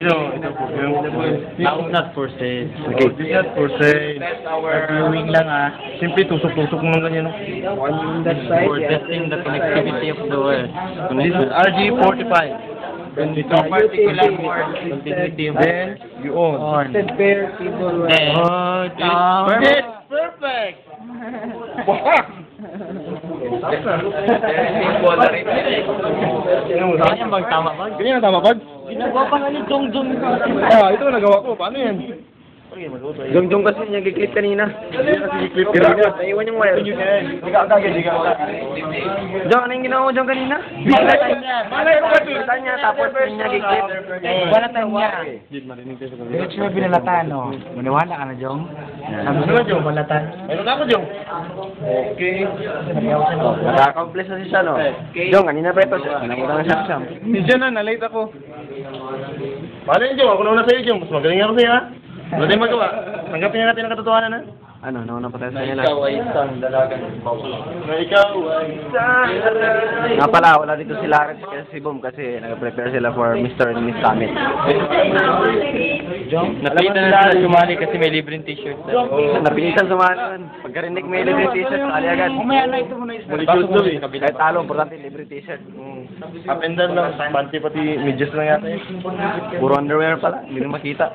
Ito po. Now not for sale. Okay. This is not for sale. Viewing lang Simple, tusok-tusok mo lang ganyan. On that side, for testing the connectivity of the wire. This is RG45. Ito particular for continuity of Then, you on. Extended pair cable wire. Oh, Perfect. Perfect! Ganyan bang tama ba? Ganyan ang tama, Pag? Ginagawa pa nga ni Jongjong. Ito nagawa ko. Paano yan? Yung kasi niya giklip kanina. Clip Naiwan yung wire. Di ka agad. Jong, ano yung ginawa mo Jong kanina? Malay ko kasi. Balatan niya, tapos niya giklip. Balatan niya. Marinig tayo sa Diretso na binalatan, no? Maniwala ka na, Jong? Sabi Ano ba, Jong? balatan. Meron ako, Jong. Okay. Naka-accomplish na siya, no? Jong, kanina pa ito. Nangulang na siya. Hindi dyan na, na-late ako. Paano yun, Jong? Ako nauna sa'yo, Jong. Mas magaling ako sa'yo, ha? Wala tayong magawa. Tanggapin na natin ang katotohanan, ha? Ano, nauna pa tayo sa kanila. isang dalagang Na ikaw ay Nga pala, wala dito si Lawrence kasi si Boom kasi nag-prepare sila for Mr. and Miss Summit. Napilitan na sila sumali kasi may libreng t-shirt. Napilitan sumali. Pagkarinig may libre t-shirt, sali agad. Umaya na ito muna isa. Malikot daw, eh. Kahit talo, importante libre t-shirt. Up and down lang. Panty pati medyas lang yata, eh. Puro underwear pala, hindi na makita.